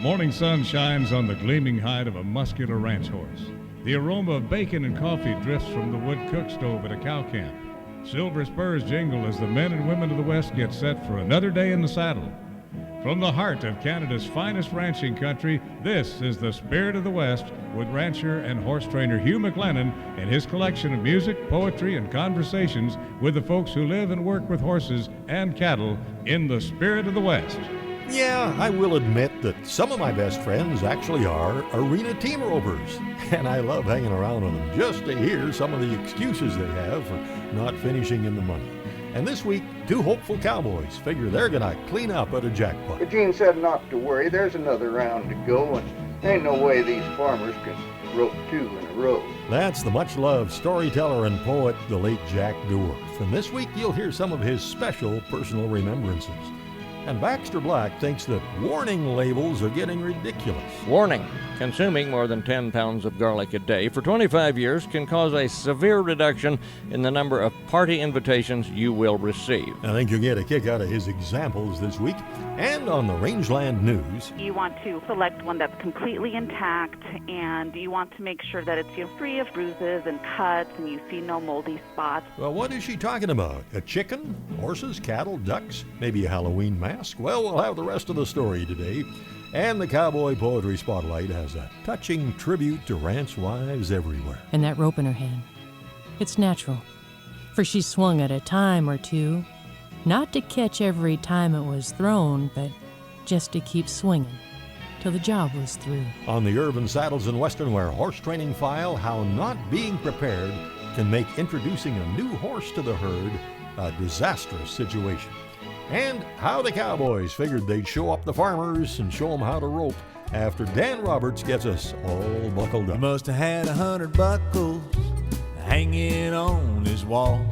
morning sun shines on the gleaming hide of a muscular ranch horse. The aroma of bacon and coffee drifts from the wood cook stove at a cow camp. Silver spurs jingle as the men and women of the West get set for another day in the saddle. From the heart of Canada's finest ranching country, this is the Spirit of the West with rancher and horse trainer Hugh McLennan and his collection of music, poetry, and conversations with the folks who live and work with horses and cattle in the Spirit of the West. Yeah, I will admit that some of my best friends actually are arena team ropers, and I love hanging around with them just to hear some of the excuses they have for not finishing in the money. And this week, two hopeful cowboys figure they're gonna clean up at a jackpot. Eugene said not to worry, there's another round to go, and ain't no way these farmers can rope two in a row. That's the much-loved storyteller and poet, the late Jack Dwarf. And this week, you'll hear some of his special personal remembrances. And Baxter Black thinks that warning labels are getting ridiculous. Warning: consuming more than 10 pounds of garlic a day for 25 years can cause a severe reduction in the number of party invitations you will receive. I think you'll get a kick out of his examples this week. And on the Rangeland News, you want to select one that's completely intact, and you want to make sure that it's free of bruises and cuts, and you see no moldy spots. well, what is she talking about? A chicken? Horses? Cattle? Ducks? Maybe a Halloween mask? Well, we'll have the rest of the story today. And the Cowboy Poetry Spotlight has a touching tribute to ranch wives everywhere. And that rope in her hand. It's natural, for she swung it a time or two, not to catch every time it was thrown, but just to keep swinging till the job was through. On the Urban Saddles and Western Wear Horse Training File, how not being prepared can make introducing a new horse to the herd a disastrous situation. And how the Cowboys figured they'd show up the farmers and show them how to rope after Dan Roberts gets us all buckled up. He must have had 100 buckles hanging on his wall.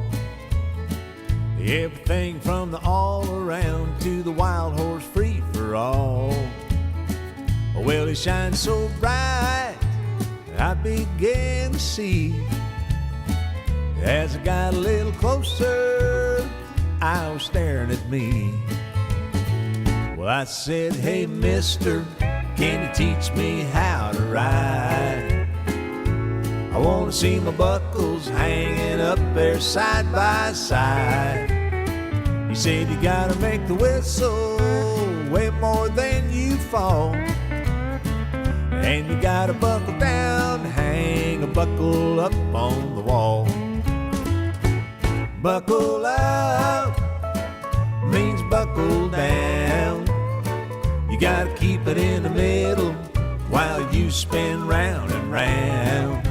Everything from the all-around to the wild horse free-for-all. Well, he shines so bright, I began to see. As I got a little closer, I was staring at me. Well, I said, hey, mister, can you teach me how to ride? I want to see my buckles hanging up there side by side. He said, you gotta make the whistle weigh more than you fall. And you gotta buckle down, hang a buckle up on the wall. Buckle up means buckle down. You gotta keep it in the middle while you spin round and round.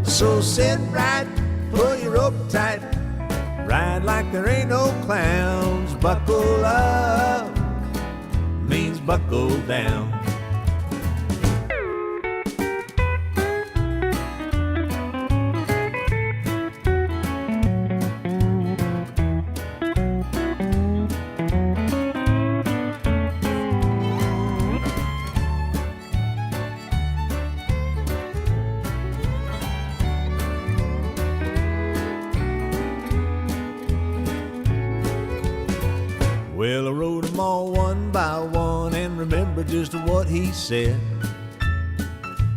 So sit right, pull your rope tight, ride like there ain't no clowns. Buckle up means buckle down. Well, I wrote them all one by one and remember just what he said.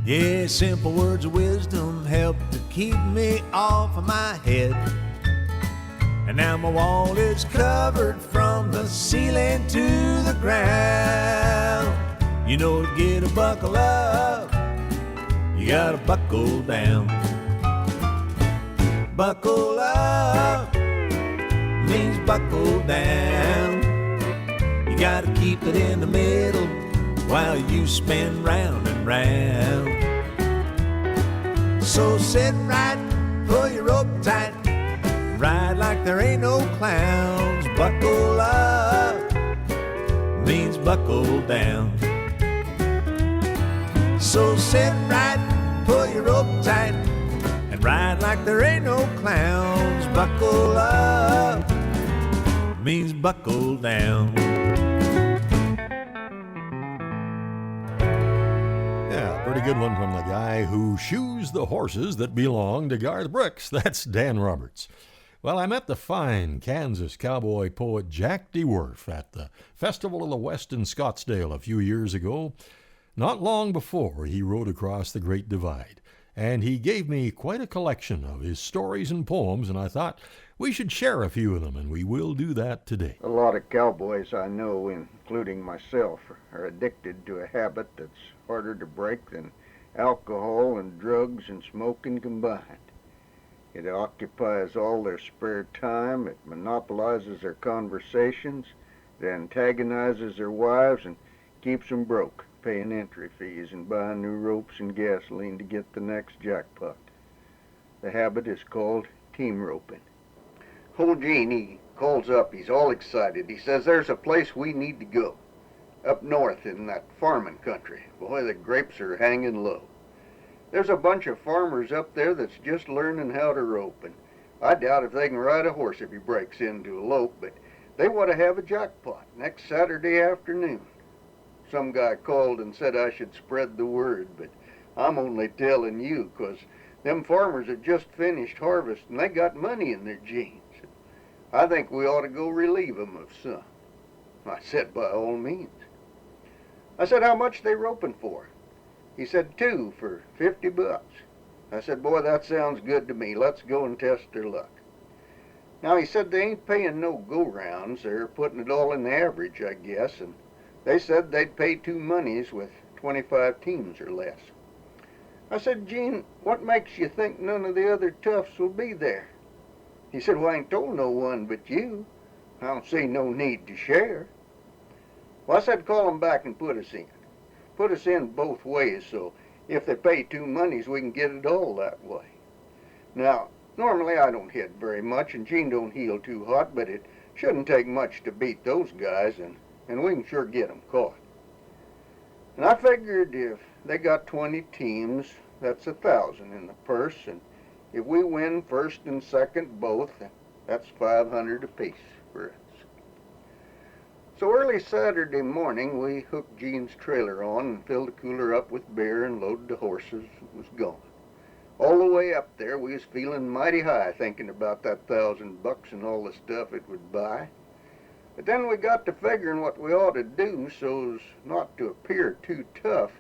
Yeah, simple words of wisdom helped to keep me off of my head. And now my wall is covered from the ceiling to the ground. You know, to get a buckle up, you gotta buckle down. Buckle up means buckle down. You gotta keep it in the middle while you spin round and round. So sit right, pull your rope tight, ride like there ain't no clowns. Buckle up means buckle down. So sit right, pull your rope tight, and ride like there ain't no clowns. Buckle up means buckle down. Yeah, pretty good one from the guy who shoes the horses that belong to Garth Brooks. That's Dan Roberts. Well, I met the fine Kansas cowboy poet Jack DeWerf at the Festival of the West in Scottsdale a few years ago, not long before he rode across the Great Divide. And he gave me quite a collection of his stories and poems, and I thought we should share a few of them, and we will do that today. A lot of cowboys I know, including myself, are addicted to a habit that's harder to break than alcohol and drugs and smoking combined. It occupies all their spare time, it monopolizes their conversations, it antagonizes their wives and keeps them broke, paying entry fees and buying new ropes and gasoline to get the next jackpot. The habit is called team roping. Old Gene, he calls up, he's all excited. He says there's a place we need to go, up north in that farming country. Boy, the grapes are hanging low. There's a bunch of farmers up there that's just learning how to rope, and I doubt if they can ride a horse if he breaks into a lope, but they want to have a jackpot next Saturday afternoon. Some guy called and said I should spread the word, but I'm only telling you 'cause them farmers have just finished harvest and they got money in their jeans. I think we ought to go relieve them of some. I said, by all means. I said, how much they roping for? He said, 2 for $50. I said, boy, that sounds good to me. Let's go and test their luck. Now, he said they ain't paying no go-rounds. They're putting it all in the average, I guess, and they said they'd pay 2 moneys with 25 teams or less. I said, Gene, what makes you think none of the other toughs will be there? He said, well, I ain't told no one but you. I don't see no need to share. Well, I said, call them back and put us in. Put us in both ways, so if they pay 2 moneys, we can get it all that way. Now, normally I don't hit very much, and Gene don't heel too hot, but it shouldn't take much to beat those guys, and we can sure get them caught. And I figured if they got 20 teams, that's 1,000 in the purse, and if we win first and second both, that's 500 apiece for us. So early Saturday morning, we hooked Gene's trailer on and filled the cooler up with beer and loaded the horses and was gone. All the way up there, we was feeling mighty high thinking about that $1,000 and all the stuff it would buy. But then we got to figuring what we ought to do so as not to appear too tough.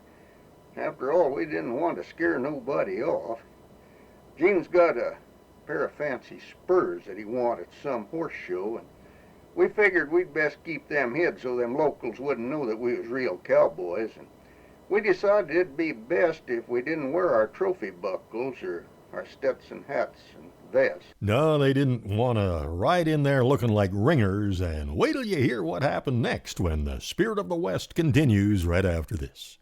After all, we didn't want to scare nobody off. Gene's got a pair of fancy spurs that he wanted at some horse show, and we figured we'd best keep them hid so them locals wouldn't know that we was real cowboys, and we decided it'd be best if we didn't wear our trophy buckles or our Stetson hats and vests. No, they didn't want to ride in there looking like ringers, and wait till you hear what happened next when the Spirit of the West continues right after this.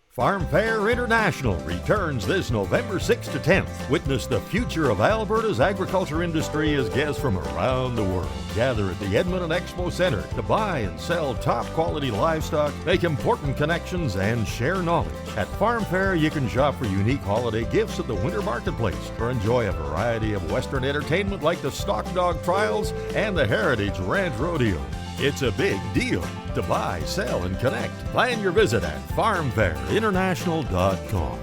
Farm Fair International returns this November 6th to 10th. Witness the future of Alberta's agriculture industry as guests from around the world gather at the Edmonton Expo Center to buy and sell top-quality livestock, make important connections, and share knowledge. At Farm Fair, you can shop for unique holiday gifts at the Winter Marketplace or enjoy a variety of Western entertainment like the Stock Dog Trials and the Heritage Ranch Rodeo. It's a big deal to buy, sell, and connect. Plan your visit at farmfairinternational.com.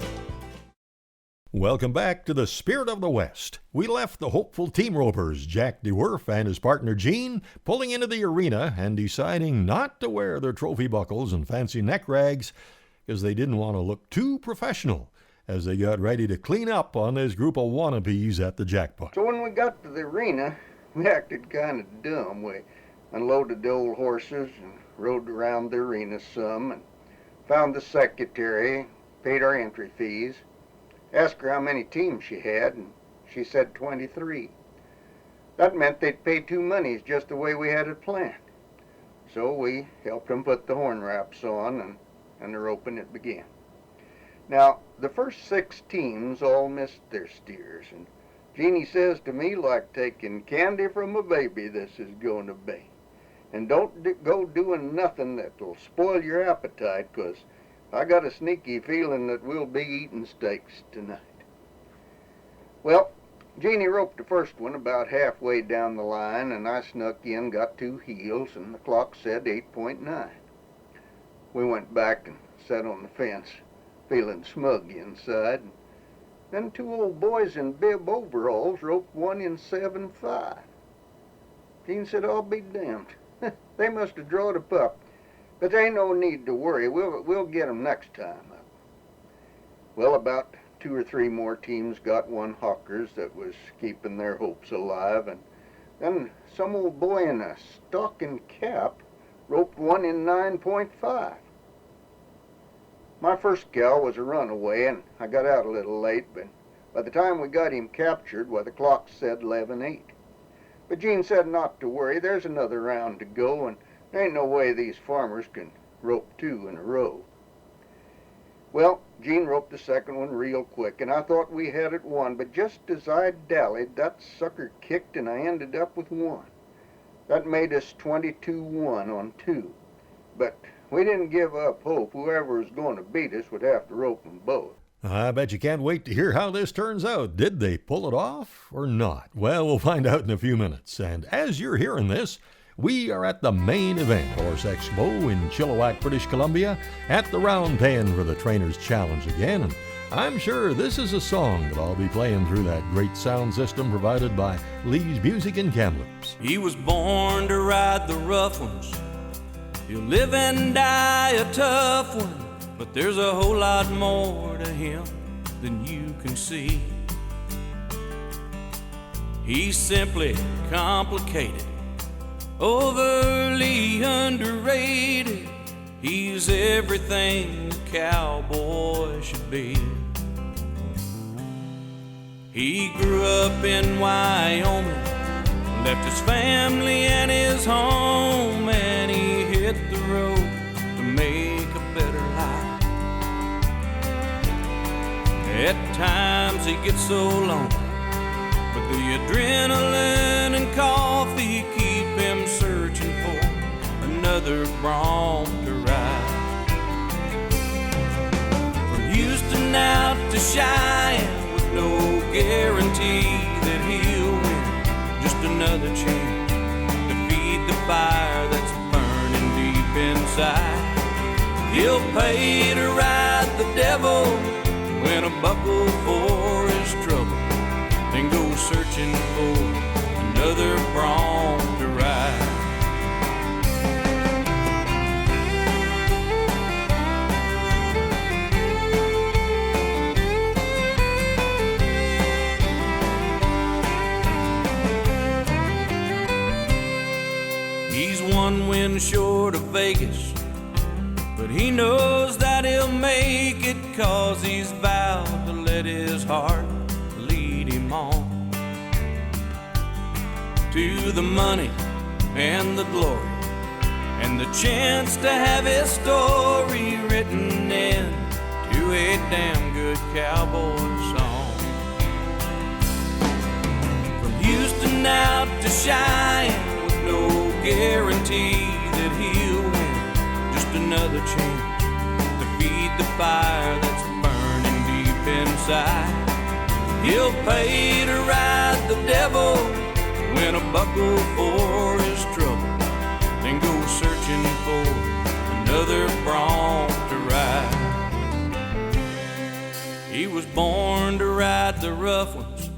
Welcome back to the Spirit of the West. We left the hopeful team ropers, Jack DeWerf and his partner Gene, pulling into the arena and deciding not to wear their trophy buckles and fancy neck rags because they didn't want to look too professional as they got ready to clean up on this group of wannabes at the jackpot. So when we got to the arena, we acted kind of dumb. We unloaded the old horses and rode around the arena some and found the secretary, paid our entry fees, asked her how many teams she had, and she said 23. That meant they'd pay 2 moneys just the way we had it planned. So we helped them put the horn wraps on, and the roping it began. Now, the first 6 teams all missed their steers, and Jeannie says to me, like taking candy from a baby, this is going to be. And don't go doing nothing that'll spoil your appetite, 'cause I got a sneaky feeling that we'll be eating steaks tonight. Well, Jeannie roped the first one about halfway down the line, and I snuck in, got 2 heels, and the clock said 8.9. We went back and sat on the fence, feeling smug inside. Then two old boys in bib overalls roped one in 7.5. Gene said, I'll be damned. They must have drawed a pup. But there ain't no need to worry. We'll get 'em next time. Well, about 2 or 3 more teams got one hawkers that was keeping their hopes alive, and then some old boy in a stocking cap roped one in 9.5. My first gal was a runaway, and I got out a little late, but by the time we got him captured, well, the clock said 11:08. But Gene said not to worry. There's another round to go, and there ain't no way these farmers can rope 2 in a row. Well, Gene roped the second one real quick, and I thought we had it won, but just as I dallied, that sucker kicked, and I ended up with 1. That made us 22-1 on 2. But we didn't give up hope. Whoever was going to beat us would have to rope them both. I bet you can't wait to hear how this turns out. Did they pull it off or not? Well, we'll find out in a few minutes. And as you're hearing this, we are at the main event, Horse Expo in Chilliwack, British Columbia, at the Round Pen for the Trainers Challenge again. And I'm sure this is a song that I'll be playing through that great sound system provided by Lee's Music and Kamloops. He was born to ride the rough ones. He'll live and die a tough one, but there's a whole lot more to him than you can see. He's simply complicated, overly underrated. He's everything a cowboy should be. He grew up in Wyoming, left his family and his home, and he hit the road to make a better life. At times he gets so lonely, but the adrenaline and coffee keep him searching for another bronc to ride. From Houston out to Cheyenne, with no guarantee that he'll win, just another chance to feed the fire that's burning deep inside. He'll pay to ride the devil, win a buckle for his trouble, then go searching for another bronc to ride. He's one win short of Vegas, but he knows that he'll make it, 'cause he's vowed to let his heart lead him on to the money and the glory, and the chance to have his story written into a damn good cowboy song. From Houston out to Cheyenne, with no guarantee that he'll win, just another chance to feed the fire that's burning deep inside. He'll pay to ride the devil, win a buckle for his trouble, then go searching for another bronc to ride. He was born to ride the rough ones.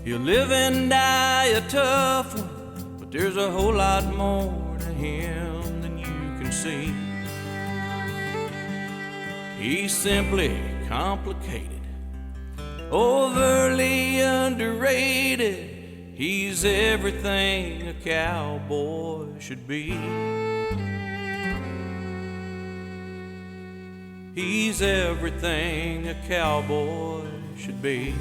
He'll live and die a tough one, but there's a whole lot more to him than you can see. He's simply complicated, overly underrated. He's everything a cowboy should be. He's everything a cowboy should be.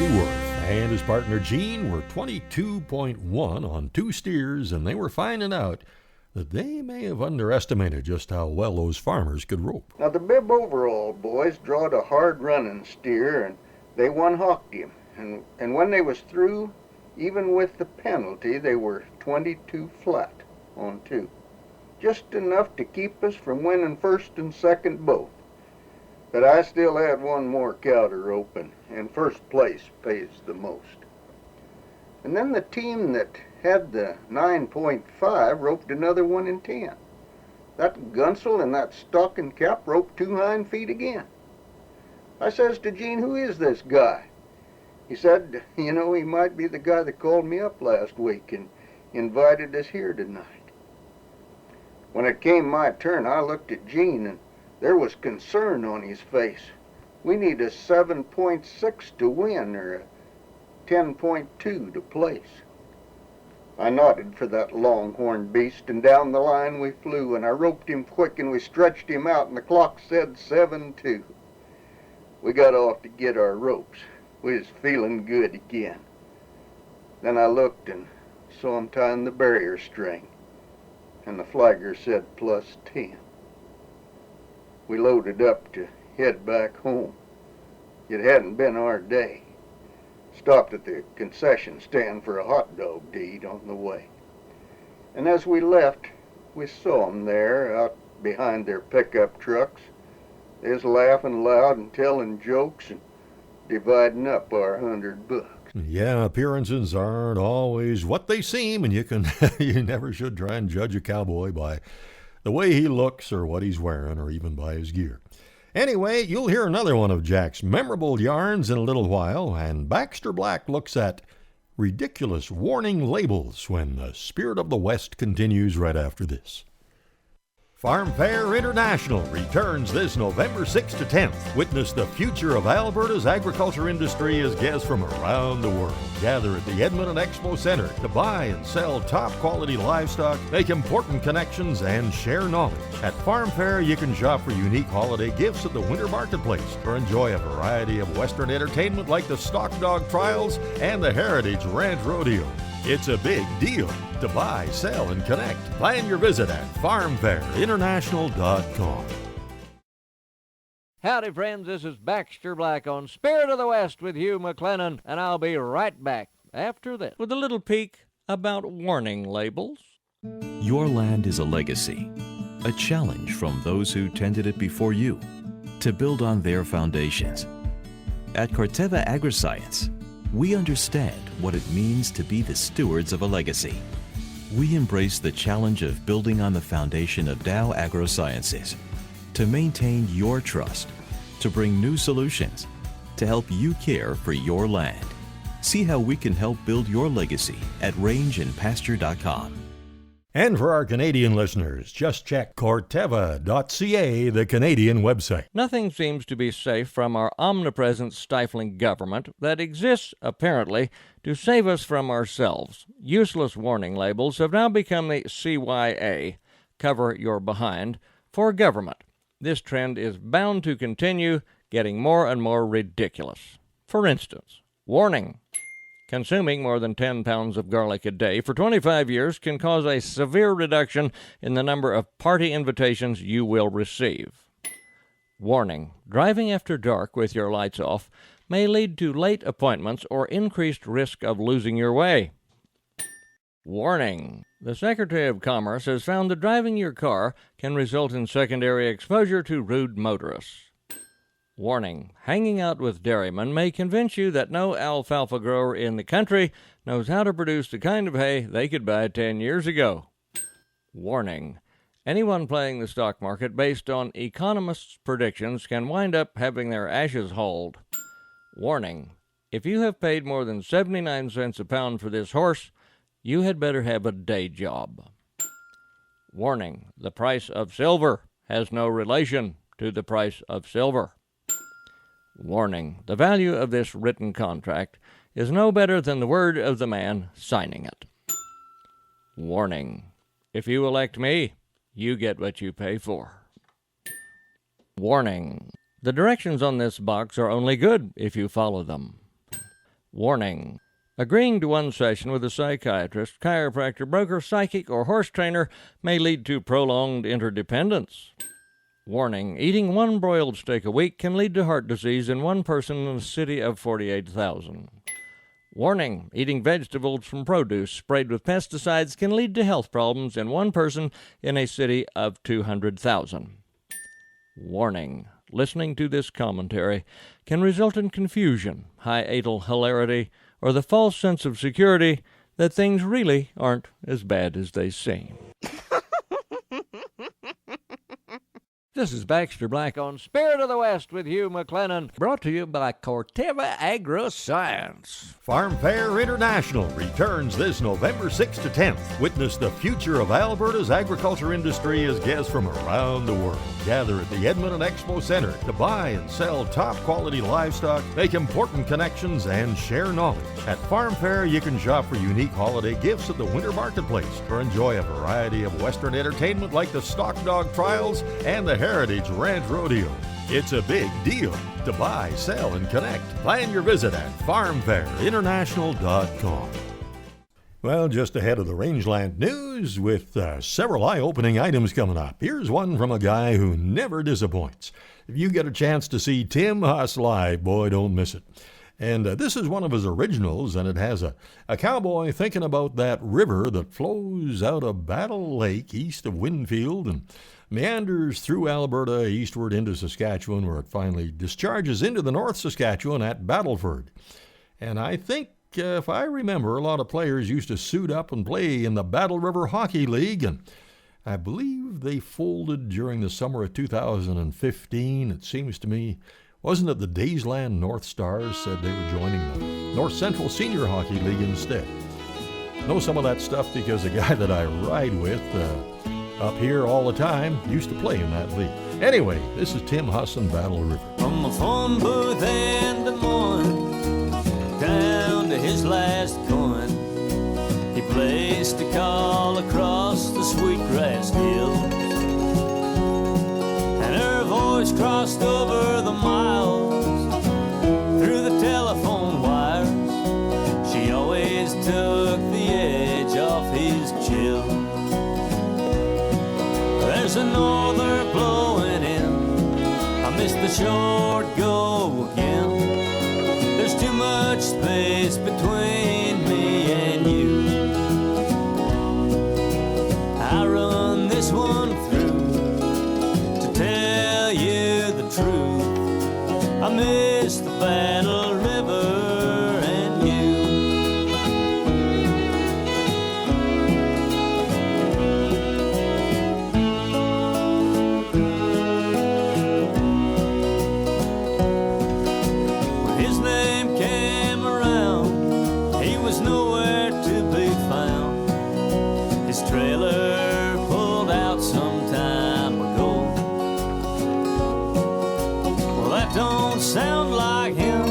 Dewar and his partner Gene were 22.1 on 2 steers, and they were finding out that they may have underestimated just how well those farmers could rope. Now the Bib Overall boys drawed a hard-running steer, and they one-hawked him. And when they was through, even with the penalty, they were 22 flat on 2. Just enough to keep us from winning first and second both. But I still had one more cow to rope, and first place pays the most. And then the team that had the 9.5 roped another one in 10. That Gunsel and that Stocking Cap roped 2 hind feet again. I says to Gene, who is this guy? He said, you know, he might be the guy that called me up last week and invited us here tonight. When it came my turn, I looked at Gene, and there was concern on his face. We need a 7.6 to win, or a 10.2 to place. I nodded for that longhorn beast, and down the line we flew, and I roped him quick, and we stretched him out, and the clock said 7-2. We got off to get our ropes. We was feeling good again. Then I looked and saw him tying the barrier string, and the flagger said +10. We loaded up to head back home. It hadn't been our day. Stopped at the concession stand for a hot dog to eat on the way. And as we left, we saw 'em there out behind their pickup trucks. They was laughing loud and telling jokes and dividing up our $100. Yeah, appearances aren't always what they seem, and you never should try and judge a cowboy by the way he looks or what he's wearing or even by his gear. Anyway, you'll hear another one of Jack's memorable yarns in a little while, and Baxter Black looks at ridiculous warning labels when the Spirit of the West continues right after this. Farm Fair International returns this November 6th to 10th. Witness the future of Alberta's agriculture industry as guests from around the world gather at the Edmonton Expo Center to buy and sell top-quality livestock, make important connections, and share knowledge. At Farm Fair, you can shop for unique holiday gifts at the Winter Marketplace or enjoy a variety of Western entertainment like the Stock Dog Trials and the Heritage Ranch Rodeo. It's a big deal to buy, sell, and connect. Plan your visit at farmfairinternational.com. Howdy, friends. This is Baxter Black on Spirit of the West with Hugh McLennan, and I'll be right back after this with a little peek about warning labels. Your land is a legacy, a challenge from those who tended it before you to build on their foundations. At Corteva Agriscience, we understand what it means to be the stewards of a legacy. We embrace the challenge of building on the foundation of Dow AgroSciences to maintain your trust, to bring new solutions, to help you care for your land. See how we can help build your legacy at rangeandpasture.com. And for our Canadian listeners, just check Corteva.ca, the Canadian website. Nothing seems to be safe from our omnipresent, stifling government that exists, apparently, to save us from ourselves. Useless warning labels have now become the CYA, cover your behind, for government. This trend is bound to continue, getting more and more ridiculous. For instance, warning. Consuming more than 10 pounds of garlic a day for 25 years can cause a severe reduction in the number of party invitations you will receive. Warning. Driving after dark with your lights off may lead to late appointments or increased risk of losing your way. Warning. The Secretary of Commerce has found that driving your car can result in secondary exposure to rude motorists. Warning. Hanging out with dairymen may convince you that no alfalfa grower in the country knows how to produce the kind of hay they could buy 10 years ago. Warning. Anyone playing the stock market based on economists' predictions can wind up having their ashes hauled. Warning. If you have paid more than 79 cents a pound for this horse, you had better have a day job. Warning. The price of silver has no relation to the price of silver. Warning. The value of this written contract is no better than the word of the man signing it. Warning. If you elect me, you get what you pay for. Warning. The directions on this box are only good if you follow them. Warning. Agreeing to one session with a psychiatrist, chiropractor, broker, psychic, or horse trainer may lead to prolonged interdependence. Warning. Eating one broiled steak a week can lead to heart disease in one person in a city of 48,000. Warning. Eating vegetables from produce sprayed with pesticides can lead to health problems in one person in a city of 200,000. Warning. Listening to this commentary can result in confusion, hiatal hilarity, or the false sense of security that things really aren't as bad as they seem. This is Baxter Black on Spirit of the West with Hugh McLennan, brought to you by Corteva Agri-Science. Farm Fair International returns this November 6th to 10th. Witness the future of Alberta's agriculture industry as guests from around the world gather at the Edmonton Expo Center to buy and sell top-quality livestock, make important connections, and share knowledge. At Farm Fair, you can shop for unique holiday gifts at the Winter Marketplace or enjoy a variety of Western entertainment like the Stock Dog Trials and the Heritage Ranch Rodeo. It's a big deal to buy, sell, and connect. Plan your visit at farmfairinternational.com. Well, just ahead of the Rangeland news with several eye-opening items coming up. Here's one from a guy who never disappoints. If you get a chance to see Tim Huss live, boy, don't miss it. And this is one of his originals, and it has a cowboy thinking about that river that flows out of Battle Lake east of Winfield and meanders through Alberta eastward into Saskatchewan, where it finally discharges into the North Saskatchewan at Battleford. And I think, if I remember, a lot of players used to suit up and play in the Battle River Hockey League, and I believe they folded during the summer of 2015. It seems to me, wasn't it the Daysland North Stars said they were joining the North Central Senior Hockey League instead? Know some of that stuff because a guy that I ride with up here all the time used to play in that league. Anyway, this is Tim Huss and Battle River. From the phone booth in Des Moines down to his last coin, he placed a call across the Sweetgrass Hill, and her voice crossed over the miles through the telephone wires. She always took the edge off his chill. There's a norther blowing in, I miss the short go again. There's too much space between me and you. I run this one through to tell you the truth. I miss the Battle River and you. Sound like him,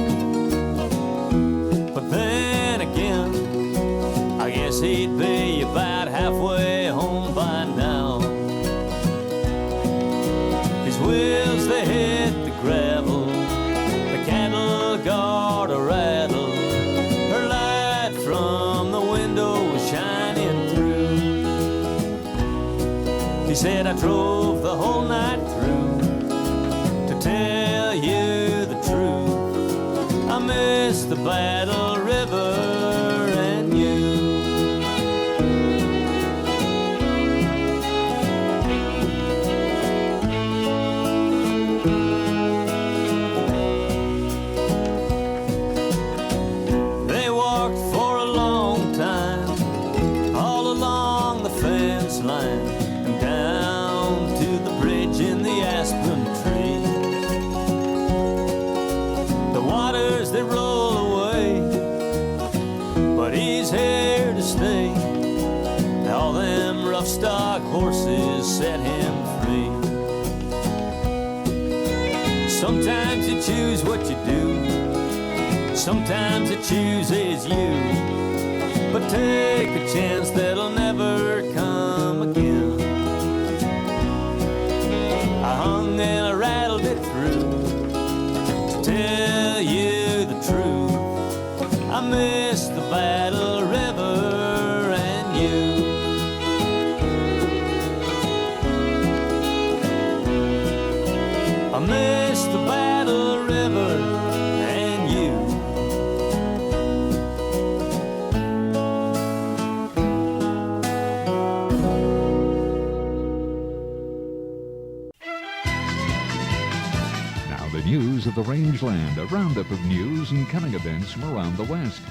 but then again, I guess he'd be about halfway home by now. His wheels, they hit the gravel, the cattle guard a rattle, her light from the window was shining through. He said I drove the whole night through to tell you I miss the Battle River and you. They walked for a long time all along the fence line and down to the bridge in the aspen tree. The waters they roll away, but he's here to stay. All them rough stock horses set him free. Sometimes you choose what you do, sometimes it chooses you, but take a chance that'll never come again. I hung and I rattled it through, tell you the truth. I I miss the Battle River and you. I miss the Battle River and you. Now the news of the rangeland, a roundup of news and coming events from around the West.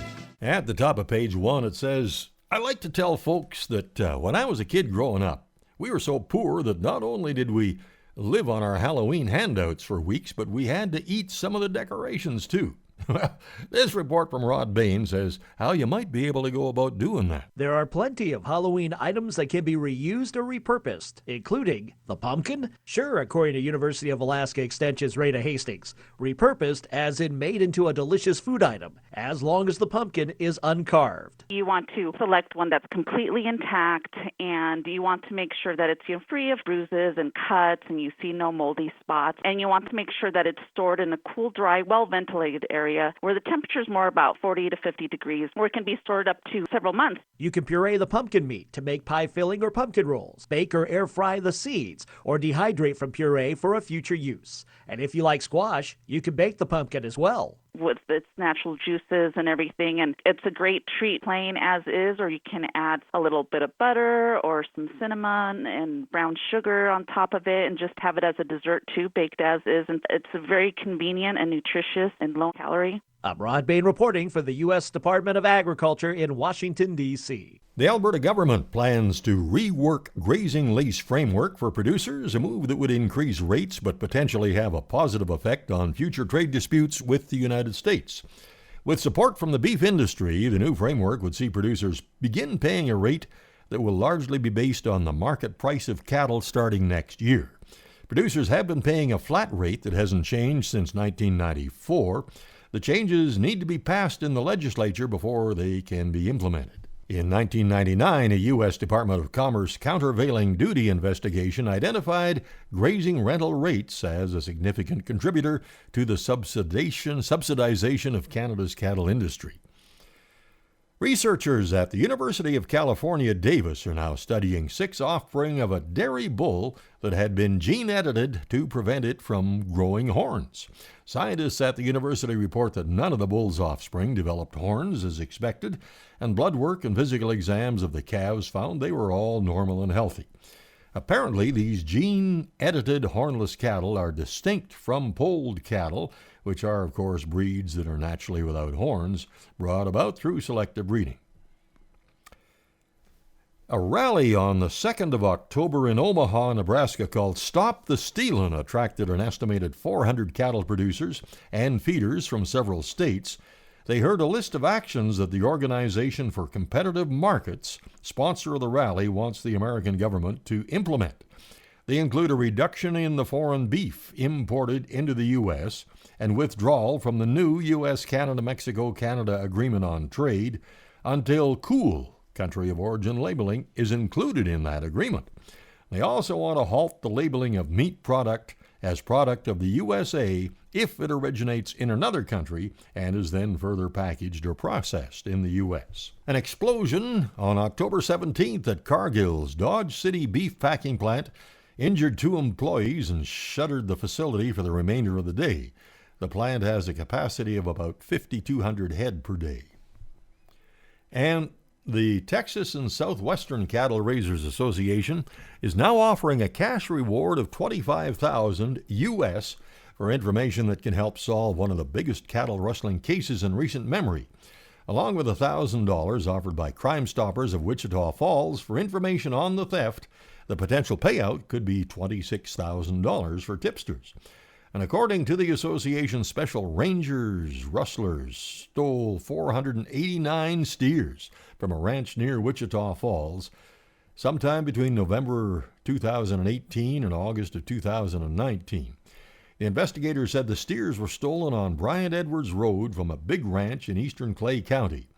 At the top of page 1, it says, I like to tell folks that when I was a kid growing up, we were so poor that not only did we live on our Halloween handouts for weeks, but we had to eat some of the decorations too. Well, this report from Rod Bain says how you might be able to go about doing that. There are plenty of Halloween items that can be reused or repurposed, including the pumpkin. Sure, according to University of Alaska Extension's Rita Hastings. Repurposed as in made into a delicious food item, as long as the pumpkin is uncarved. You want to select one that's completely intact, and you want to make sure that it's free of bruises and cuts, and you see no moldy spots. And you want to make sure that it's stored in a cool, dry, well-ventilated area where the temperature is more about 40 to 50 degrees, where it can be stored up to several months. You can puree the pumpkin meat to make pie filling or pumpkin rolls, bake or air fry the seeds, or dehydrate from puree for a future use. And if you like squash, you can bake the pumpkin as well. With its natural juices and everything, and it's a great treat plain as is, or you can add a little bit of butter or some cinnamon and brown sugar on top of it and just have it as a dessert too, baked as is. And it's very convenient and nutritious and low calorie. I'm Rod Bain reporting for the U.S. Department of Agriculture in Washington, D.C. The Alberta government plans to rework grazing lease framework for producers, a move that would increase rates but potentially have a positive effect on future trade disputes with the United States. With support from the beef industry, the new framework would see producers begin paying a rate that will largely be based on the market price of cattle starting next year. Producers have been paying a flat rate that hasn't changed since 1994. The changes need to be passed in the legislature before they can be implemented. In 1999, a U.S. Department of Commerce countervailing duty investigation identified grazing rental rates as a significant contributor to the subsidization of Canada's cattle industry. Researchers at the University of California, Davis are now studying 6 offspring of a dairy bull that had been gene-edited to prevent it from growing horns. Scientists at the university report that none of the bull's offspring developed horns as expected, and blood work and physical exams of the calves found they were all normal and healthy. Apparently, these gene-edited hornless cattle are distinct from polled cattle, which are, of course, breeds that are naturally without horns, brought about through selective breeding. A rally on the 2nd of October in Omaha, Nebraska called Stop the Stealin' attracted an estimated 400 cattle producers and feeders from several states. They heard a list of actions that the Organization for Competitive Markets, sponsor of the rally, wants the American government to implement. They include a reduction in the foreign beef imported into the U.S. and withdrawal from the new U.S.-Canada-Mexico-Canada Agreement on Trade until COOL, country of origin labeling, is included in that agreement. They also want to halt the labeling of meat product as product of the USA if it originates in another country and is then further packaged or processed in the U.S. An explosion on October 17th at Cargill's Dodge City beef packing plant injured 2 employees and shuttered the facility for the remainder of the day. The plant has a capacity of about 5,200 head per day. And the Texas and Southwestern Cattle Raisers Association is now offering a cash reward of $25,000 U.S. for information that can help solve one of the biggest cattle rustling cases in recent memory, along with $1,000 offered by Crime Stoppers of Wichita Falls for information on the theft. The potential payout could be $26,000 for tipsters. And according to the association, special rangers, rustlers stole 489 steers from a ranch near Wichita Falls sometime between November 2018 and August of 2019. The investigators said the steers were stolen on Bryant Edwards Road from a big ranch in eastern Clay County.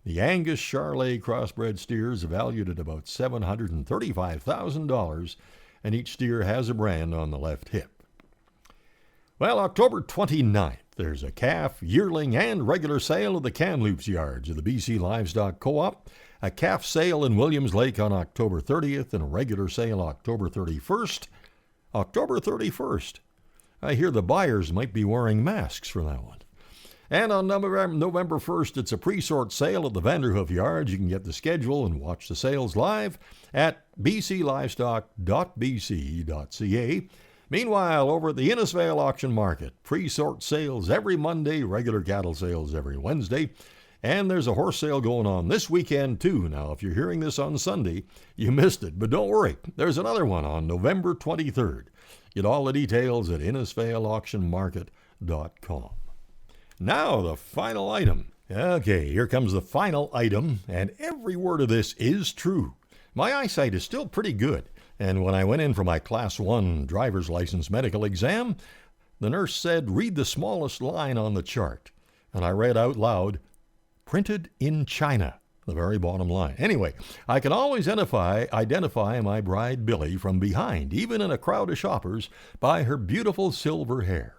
The Angus Charolais crossbred steers are valued at about $735,000, and each steer has a brand on the left hip. Well, October 29th there's a calf, yearling, and regular sale at the Kamloops yards of the BC Livestock Co-op, a calf sale in Williams Lake on October 30th, and a regular sale October 31st. October 31st. I hear the buyers might be wearing masks for that one. And on November 1st, it's a pre-sort sale at the Vanderhoof Yards. You can get the schedule and watch the sales live at bclivestock.bc.ca. Meanwhile, over at the Innisfail Auction Market, pre-sort sales every Monday, regular cattle sales every Wednesday, and there's a horse sale going on this weekend too. Now, if you're hearing this on Sunday, you missed it, but don't worry. There's another one on November 23rd. Get all the details at innisfailauctionmarket.com. Now, the final item. Okay, here comes the final item, and every word of this is true. My eyesight is still pretty good, and when I went in for my Class 1 driver's license medical exam, the nurse said, read the smallest line on the chart. And I read out loud, printed in China, the very bottom line. Anyway, I can always identify my bride Billy from behind, even in a crowd of shoppers, by her beautiful silver hair.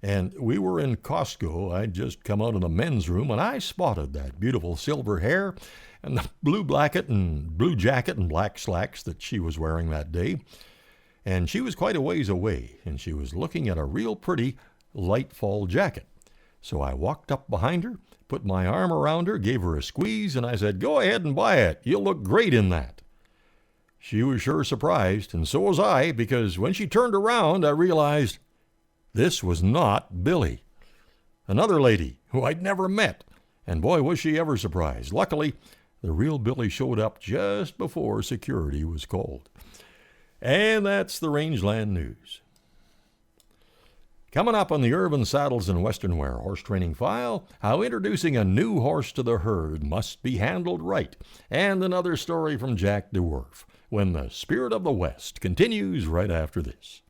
And we were in Costco. I'd just come out of the men's room, and I spotted that beautiful silver hair and the blue jacket and black slacks that she was wearing that day. And she was quite a ways away, and she was looking at a real pretty light fall jacket. So I walked up behind her, put my arm around her, gave her a squeeze, and I said, go ahead and buy it. You'll look great in that. She was sure surprised, and so was I, because when she turned around, I realized this was not Billy. Another lady who I'd never met, and boy, was she ever surprised. Luckily, the real Billy showed up just before security was called. And that's the Rangeland News. Coming up on the Urban Saddles and Western Wear Horse Training File, how introducing a new horse to the herd must be handled right, and another story from Jack DeWerf, when the Spirit of the West continues right after this.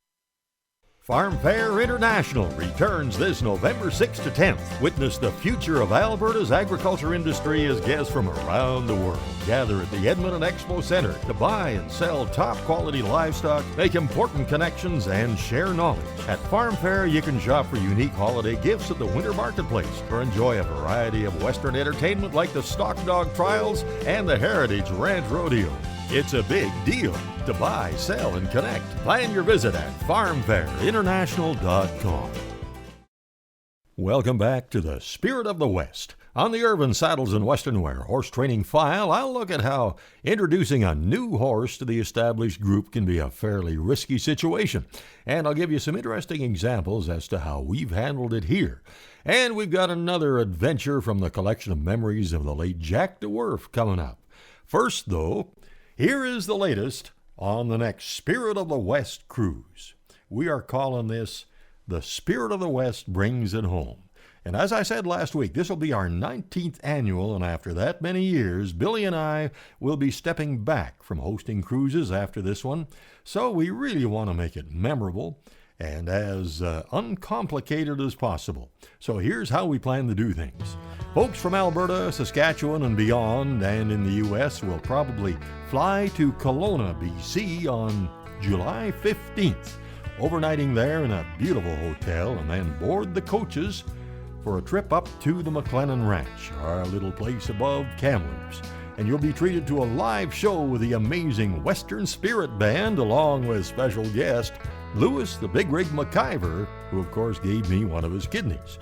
Farm Fair International returns this November 6th to 10th. Witness the future of Alberta's agriculture industry as guests from around the world gather at the Edmonton Expo Centre to buy and sell top-quality livestock, make important connections, and share knowledge. At Farm Fair, you can shop for unique holiday gifts at the Winter Marketplace or enjoy a variety of Western entertainment like the Stock Dog Trials and the Heritage Ranch Rodeo. It's a big deal to buy, sell, and connect. Plan your visit at farmfairinternational.com. Welcome back to the Spirit of the West. On the Urban Saddles and Western Wear Horse Training File, I'll look at how introducing a new horse to the established group can be a fairly risky situation. And I'll give you some interesting examples as to how we've handled it here. And we've got another adventure from the collection of memories of the late Jack DeWerf coming up. First, though, here is the latest on the next Spirit of the West cruise. We are calling this The Spirit of the West Brings It Home. And as I said last week, this will be our 19th annual, and after that many years, Billy and I will be stepping back from hosting cruises after this one. So we really want to make it memorable and as uncomplicated as possible. So here's how we plan to do things. Folks from Alberta, Saskatchewan, and beyond, and in the U.S. will probably fly to Kelowna, BC on July 15th, overnighting there in a beautiful hotel, and then board the coaches for a trip up to the McLennan Ranch, our little place above Kamloops. And you'll be treated to a live show with the amazing Western Spirit Band, along with special guest Lewis the Big Rig McIver, who of course gave me one of his kidneys.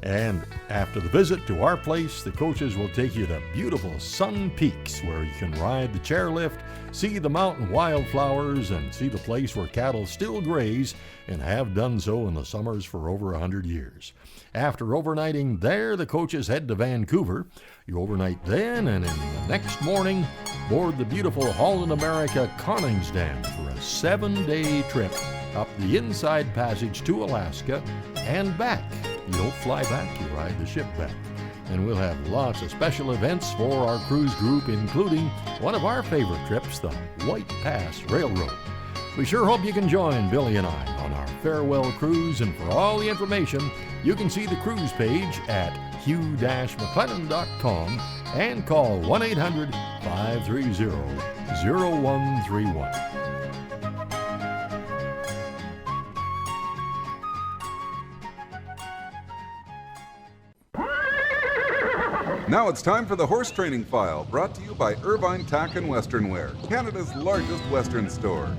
And after the visit to our place, the coaches will take you to beautiful Sun Peaks, where you can ride the chairlift, see the mountain wildflowers, and see the place where cattle still graze and have done so in the summers for over 100 years. After overnighting there, the coaches head to Vancouver. You overnight then, and in the next morning, board the beautiful Holland America Koningsdam for a 7-day trip up the Inside Passage to Alaska and back. You don't fly back, you ride the ship back. And we'll have lots of special events for our cruise group, including one of our favorite trips, the White Pass Railroad. We sure hope you can join Billy and I on our farewell cruise, and for all the information, you can see the cruise page at hugh-mclennan.com and call 1-800-530-0131. Now it's time for the Horse Training File, brought to you by Irvine Tack and Western Wear, Canada's largest Western store.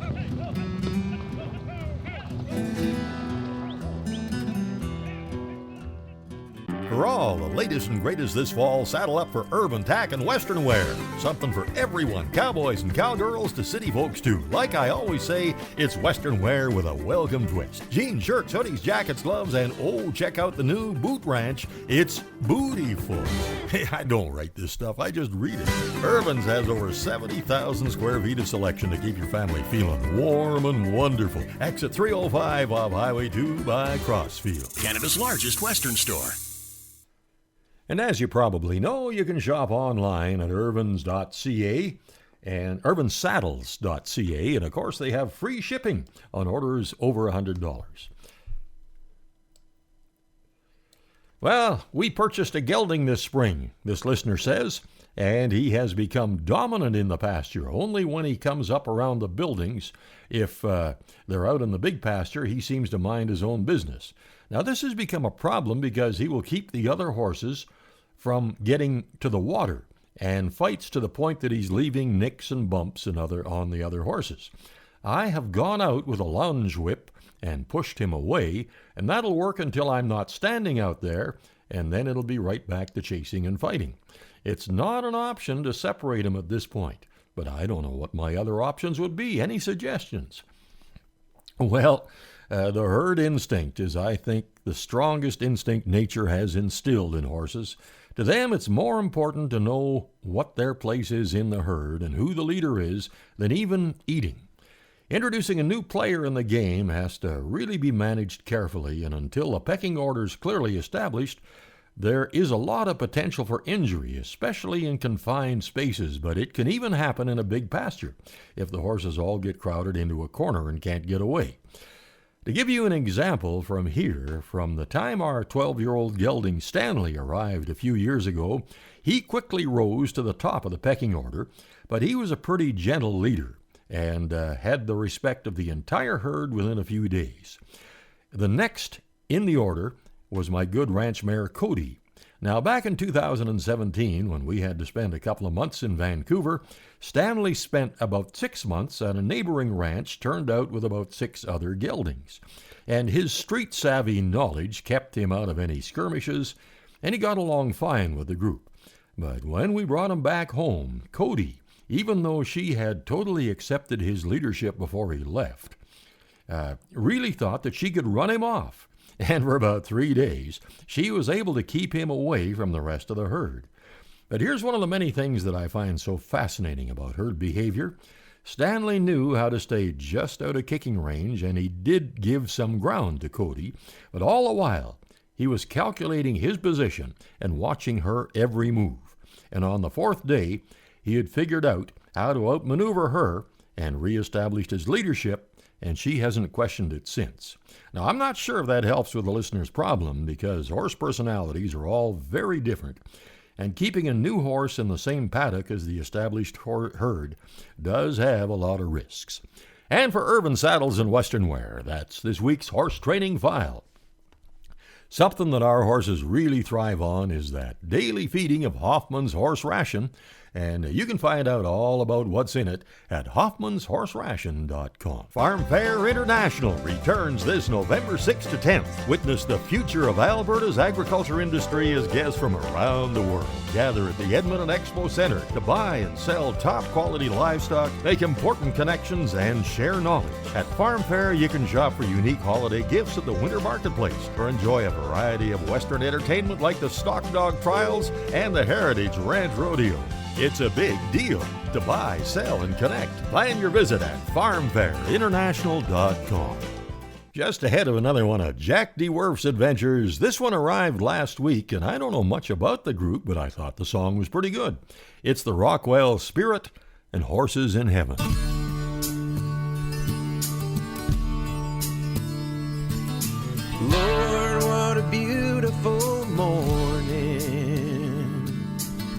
For all the latest and greatest this fall, saddle up for Irvine Tack and Western Wear. Something for everyone, cowboys and cowgirls to city folks too. Like I always say, it's Western Wear with a welcome twist. Jeans, shirts, hoodies, jackets, gloves, and oh, check out the new Boot Ranch. It's bootyful. Hey, I don't write this stuff, I just read it. Irvine's has over 70,000 square feet of selection to keep your family feeling warm and wonderful. Exit 305 off Highway 2 by Crossfield. Canada's largest Western store. And as you probably know, you can shop online at irvins.ca and irvinsaddles.ca, and of course they have free shipping on orders over $100. Well, we purchased a gelding this spring, this listener says, and he has become dominant in the pasture. Only when he comes up around the buildings, if they're out in the big pasture, he seems to mind his own business. Now, this has become a problem because he will keep the other horses from getting to the water and fights to the point that he's leaving nicks and bumps and on the other horses. I have gone out with a lunge whip and pushed him away, and that'll work until I'm not standing out there, and then it'll be right back to chasing and fighting. It's not an option to separate him at this point, but I don't know what my other options would be. Any suggestions? Well, the herd instinct is, I think, the strongest instinct nature has instilled in horses. To them, it's more important to know what their place is in the herd and who the leader is than even eating. Introducing a new player in the game has to really be managed carefully, and until a pecking order is clearly established, there is a lot of potential for injury, especially in confined spaces, but it can even happen in a big pasture if the horses all get crowded into a corner and can't get away. To give you an example from here, from the time our 12-year-old gelding Stanley arrived a few years ago, he quickly rose to the top of the pecking order, but he was a pretty gentle leader and had the respect of the entire herd within a few days. The next in the order was my good ranch mare Cody. Now, back in 2017, when we had to spend a couple of months in Vancouver, Stanley spent about 6 months at a neighboring ranch turned out with about 6 other geldings. And his street-savvy knowledge kept him out of any skirmishes, and he got along fine with the group. But when we brought him back home, Cody, even though she had totally accepted his leadership before he left, really thought that she could run him off. And for about 3 days, she was able to keep him away from the rest of the herd. But here's one of the many things that I find so fascinating about herd behavior. Stanley knew how to stay just out of kicking range, and he did give some ground to Cody, but all the while, he was calculating his position and watching her every move. And on the 4th day, he had figured out how to outmaneuver her and reestablished his leadership, and she hasn't questioned it since. Now, I'm not sure if that helps with the listener's problem, because horse personalities are all very different, and keeping a new horse in the same paddock as the established herd does have a lot of risks. And for Irvine Saddles and Western Wear, that's this week's Horse Training File. Something that our horses really thrive on is that daily feeding of Hoffman's Horse Ration, and you can find out all about what's in it at hoffmanshorseration.com. Farm Fair International returns this November 6th to 10th. Witness the future of Alberta's agriculture industry as guests from around the world gather at the Edmonton Expo Centre to buy and sell top-quality livestock, make important connections, and share knowledge. At Farm Fair, you can shop for unique holiday gifts at the Winter Marketplace or enjoy a variety of Western entertainment like the Stock Dog Trials and the Heritage Ranch Rodeo. It's a big deal to buy, sell, and connect. Plan your visit at farmfairinternational.com. Just ahead of another one of Jack DeWerf's adventures, this one arrived last week, and I don't know much about the group, but I thought the song was pretty good. It's the Rockwell Spirit and Horses in Heaven. Lord, what a beautiful morning.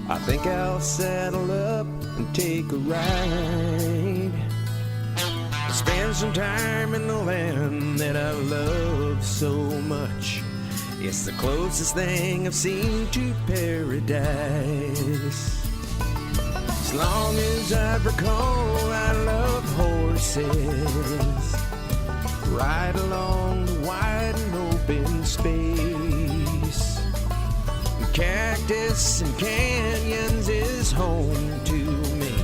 I think I'll saddle up and take a ride. Spend some time in the land that I love so much. It's the closest thing I've seen to paradise. As long as I recall, I love horses. Right along the wide and open space. Cactus and canyons is home to me.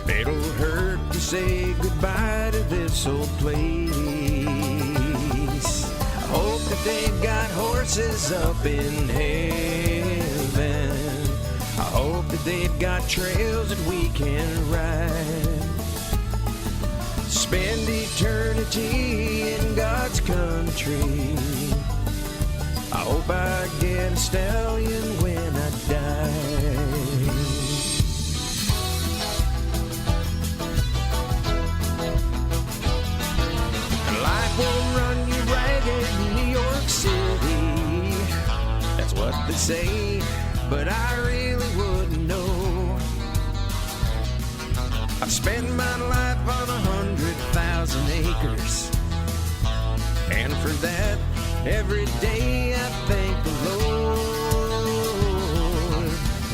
It'll hurt to say goodbye to this old place. I hope that they've got horses up in heaven. I hope that they've got trails that we can ride. Spend eternity in God's country. I hope I get a stallion when I die. Life will run you ragged in New York City. That's what they say, but I really wouldn't know. I've spent my life on 100,000 acres, and for that, every day I thank the Lord.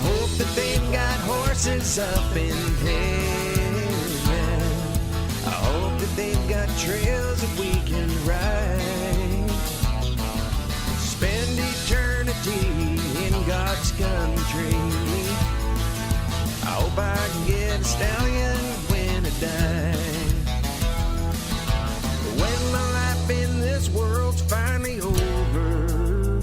Hope that they've got horses up in heaven. I hope that they've got trails that we can ride. Spend eternity in God's country. I hope I can get a stallion when I die. When my life in this world's finally over,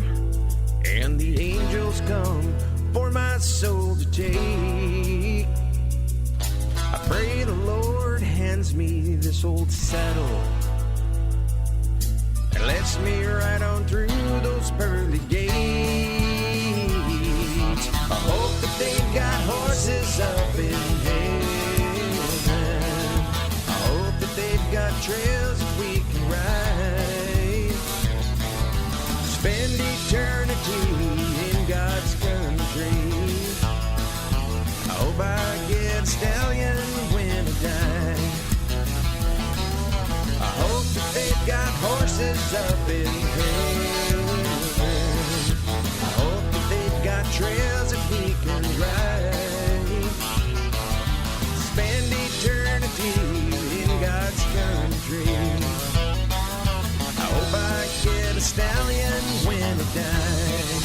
and the angels come for my soul to take, I pray the Lord hands me this old saddle and lets me ride on through those pearly gates. I hope that they've got horses up in heaven. I hope that they've got trails that we can ride. Spend eternity in God's country. I hope I get a stallion when I die. I hope that they've got horses up in heaven. I hope that they've got trails that we can ride. Spend eternity in God's country. I hope I get a stallion when I die.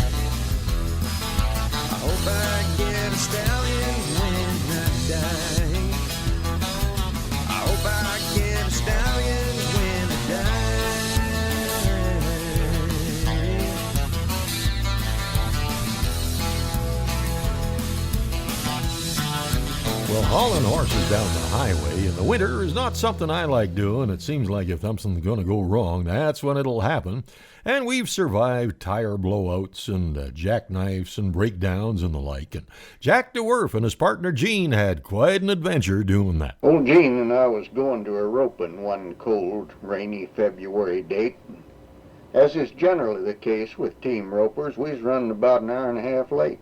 I hope I get a stallion when I die. I hope I get a stallion when I die. Well, hauling horses down the highway in the winter is not something I like doing. It seems like if something's going to go wrong, that's when it'll happen. And we've survived tire blowouts and jackknifes and breakdowns and the like. And Jack DeWerf and his partner Gene had quite an adventure doing that. Old Gene and I was going to a roping one cold, rainy February date. As is generally the case with team ropers, we was running about an hour and a half late.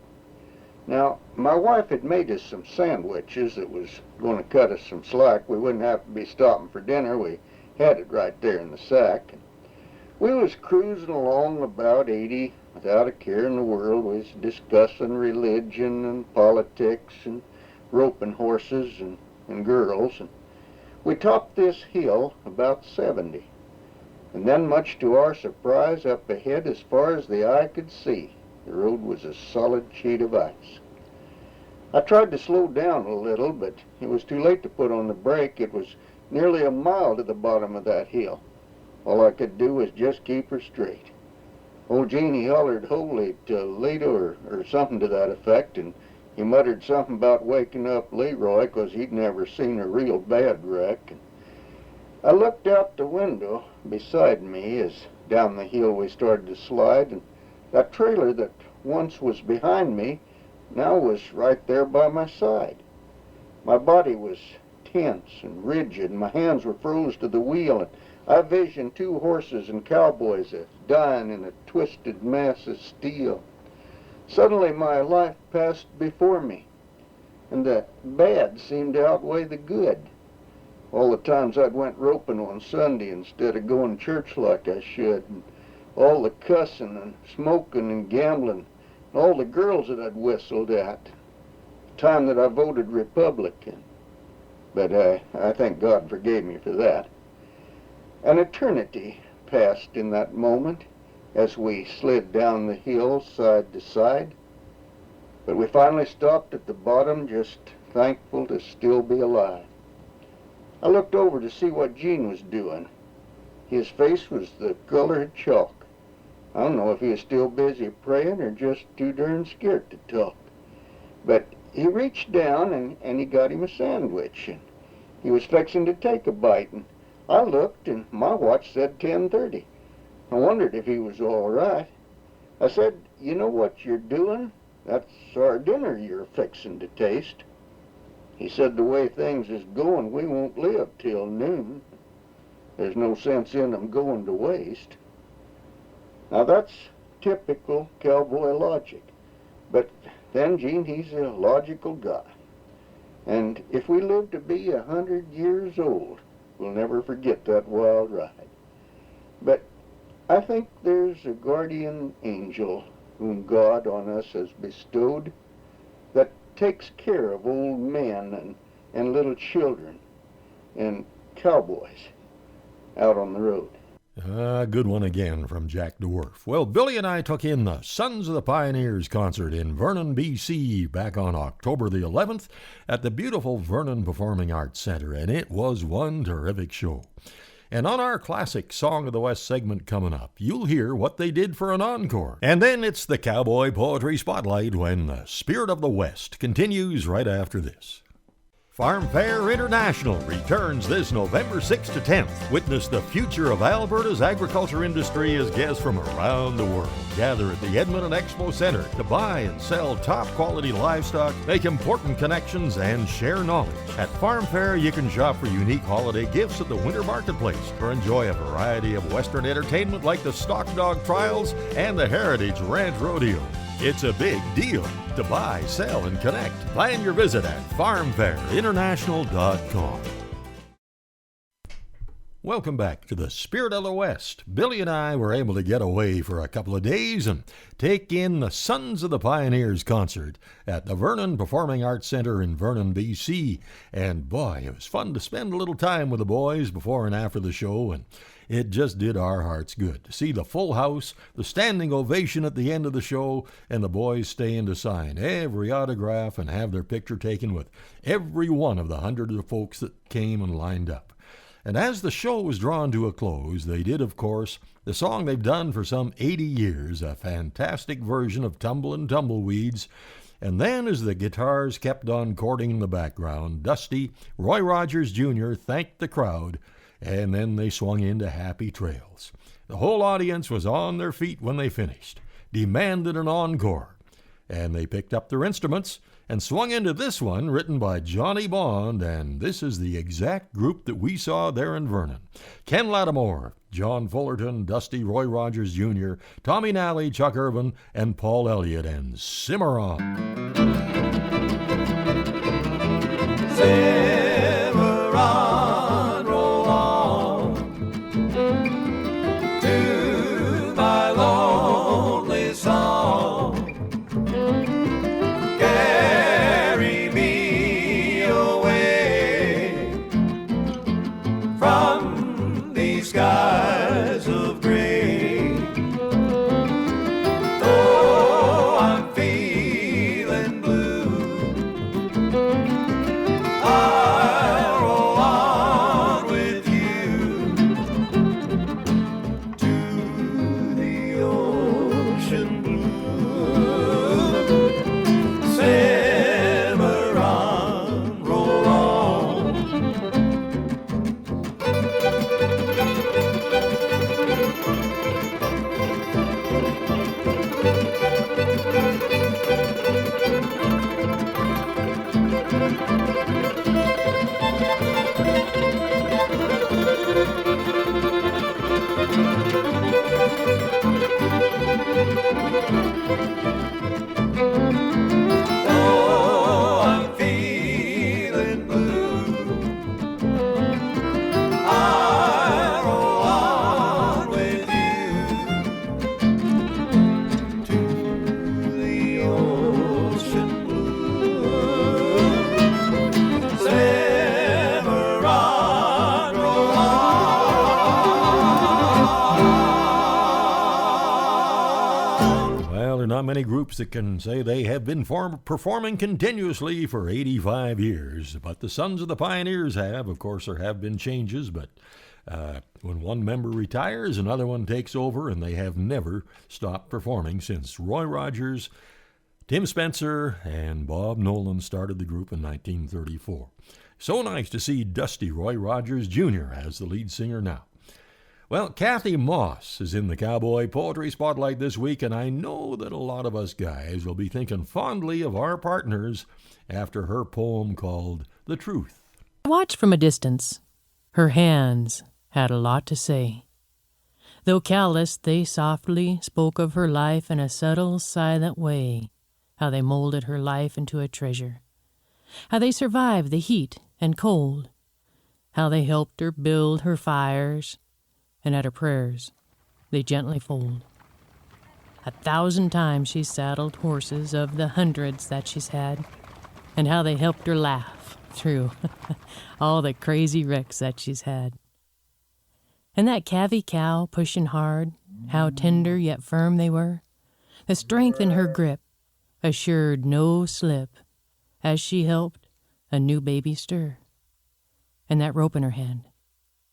Now, my wife had made us some sandwiches that was going to cut us some slack. We wouldn't have to be stopping for dinner. We had it right there in the sack. We was cruising along about 80 without a care in the world. We was discussing religion and politics and roping horses and girls. And we topped this hill about 70. And then, much to our surprise, up ahead as far as the eye could see, the road was a solid sheet of ice. I tried to slow down a little, but it was too late to put on the brake. It was nearly a mile to the bottom of that hill. All I could do was just keep her straight. Old Gene, he hollered holy Toledo or something to that effect, and he muttered something about waking up Leroy, 'cause he'd never seen a real bad wreck. And I looked out the window beside me as down the hill we started to slide, and that trailer that once was behind me now was right there by my side. My body was tense and rigid, and my hands were froze to the wheel, and I visioned two horses and cowboys dying in a twisted mass of steel. Suddenly my life passed before me, and the bad seemed to outweigh the good. All the times I'd went roping on Sunday instead of going to church like I should, and all the cussing and smoking and gambling, and all the girls that I'd whistled at, the time that I voted Republican. But I thank God forgave me for that. An eternity passed in that moment as we slid down the hill side to side. But we finally stopped at the bottom, just thankful to still be alive. I looked over to see what Gene was doing. His face was the color of chalk. I don't know if he was still busy praying or just too darn scared to talk. But he reached down and he got him a sandwich, and he was fixing to take a bite, and I looked and my watch said 10:30. I wondered if he was all right. I said, "You know what you're doing? That's our dinner you're fixing to taste." He said, "The way things is going, we won't live till noon. There's no sense in them going to waste." Now that's typical cowboy logic. But then, Gene, he's a logical guy. And if we live to be 100 years old, we'll never forget that wild ride. But I think there's a guardian angel whom God on us has bestowed that takes care of old men and little children and cowboys out on the road. Good one again from Jack Dwarf. Well, Billy and I took in the Sons of the Pioneers concert in Vernon, B.C. back on October the 11th at the beautiful Vernon Performing Arts Center, and it was one terrific show. And on our classic Song of the West segment coming up, you'll hear what they did for an encore. And then it's the Cowboy Poetry Spotlight when the Spirit of the West continues right after this. Farm Fair International returns this November 6th to 10th. Witness the future of Alberta's agriculture industry as guests from around the world gather at the Edmonton Expo Center to buy and sell top-quality livestock, make important connections, and share knowledge. At Farm Fair, you can shop for unique holiday gifts at the Winter Marketplace or enjoy a variety of Western entertainment like the Stock Dog Trials and the Heritage Ranch Rodeo. It's a big deal to buy, sell, and connect. Plan your visit at farmfairinternational.com. Welcome back to the Spirit of the West. Billy and I were able to get away for a couple of days and take in the Sons of the Pioneers concert at the Vernon Performing Arts Center in Vernon, B.C. And boy, it was fun to spend a little time with the boys before and after the show, and it just did our hearts good to see the full house, the standing ovation at the end of the show, and the boys staying to sign every autograph and have their picture taken with every one of the hundreds of folks that came and lined up. And as the show was drawn to a close, they did, of course, the song they've done for some 80 years, a fantastic version of Tumblin' Tumbleweeds. And then as the guitars kept on chording in the background, Dusty, Roy Rogers Jr. thanked the crowd, and then they swung into Happy Trails. The whole audience was on their feet when they finished, demanded an encore, and they picked up their instruments and swung into this one written by Johnny Bond, and this is the exact group that we saw there in Vernon. Ken Lattimore, John Fullerton, Dusty, Roy Rogers Jr., Tommy Nally, Chuck Irvin, and Paul Elliott, and Simmer On. Simmer on, roll on to my lonely song. Carry me away from these skies of gray. Though I'm feeling blue, Well, there are not many groups that can say they have been performing continuously for 85 years, but the Sons of the Pioneers have. Of course, there have been changes, but when one member retires, another one takes over, and they have never stopped performing since Roy Rogers, Tim Spencer, and Bob Nolan started the group in 1934. So nice to see Dusty Roy Rogers Jr. as the lead singer now. Well, Kathy Moss is in the Cowboy Poetry Spotlight this week, and I know that a lot of us guys will be thinking fondly of our partners after her poem called The Truth. I watched from a distance. Her hands had a lot to say. Though calloused, they softly spoke of her life in a subtle, silent way, how they molded her life into a treasure, how they survived the heat and cold, how they helped her build her fires, and at her prayers they gently fold. 1,000 times she's saddled horses of the hundreds that she's had, and how they helped her laugh through all the crazy wrecks that she's had. And that calvy cow pushing hard, how tender yet firm they were, the strength in her grip assured no slip as she helped a new baby stir. And that rope in her hand,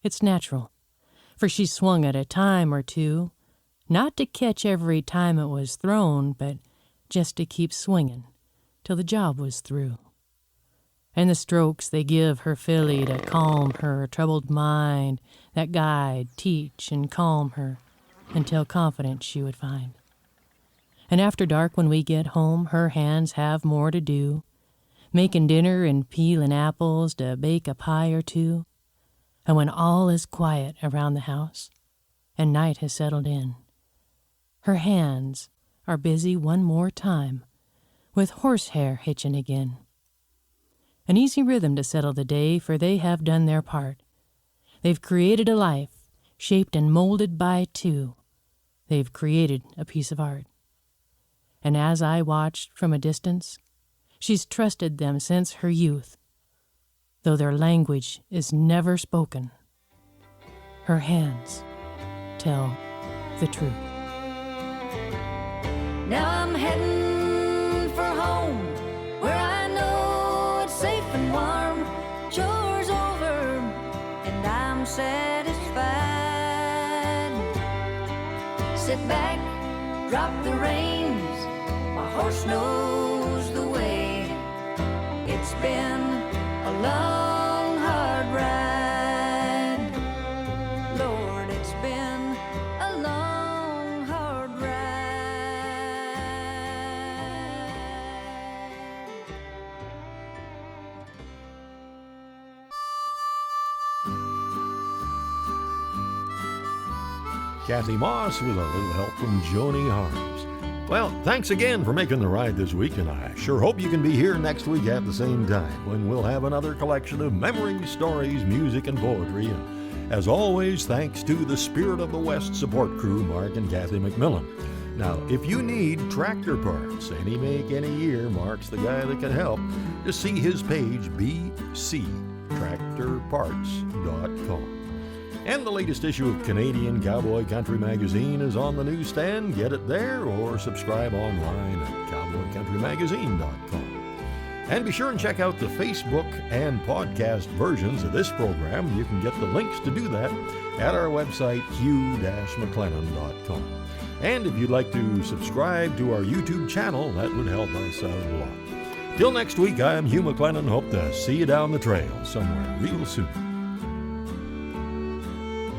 it's natural, for she swung it a time or two, not to catch every time it was thrown, but just to keep swinging till the job was through. And the strokes they give her filly to calm her troubled mind, that guide, teach, and calm her until confidence she would find. And after dark when we get home, her hands have more to do, making dinner and peeling apples to bake a pie or two. And when all is quiet around the house and night has settled in, her hands are busy one more time with horsehair hitching again. An easy rhythm to settle the day, for they have done their part. They've created a life shaped and molded by two. They've created a piece of art. And as I watched from a distance, she's trusted them since her youth, though their language is never spoken. Her hands tell the truth. Now I'm heading for home, where I know it's safe and warm. Chores over, and I'm satisfied. Sit back, drop the reins, my horse knows the way. It's been a long, hard ride. Lord, it's been a long, hard ride. Kathy Moss with a little help from Joni Harms. Well, thanks again for making the ride this week, and I sure hope you can be here next week at the same time when we'll have another collection of memories, stories, music, and poetry. And as always, thanks to the Spirit of the West support crew, Mark and Kathy McMillan. Now, if you need tractor parts, any make, any year, Mark's the guy that can help. Just see his page, bctractorparts.com. And the latest issue of Canadian Cowboy Country Magazine is on the newsstand. Get it there or subscribe online at cowboycountrymagazine.com. And be sure and check out the Facebook and podcast versions of this program. You can get the links to do that at our website, hugh-mclennan.com. And if you'd like to subscribe to our YouTube channel, that would help us out a lot. Till next week, I'm Hugh McLennan. Hope to see you down the trail somewhere real soon.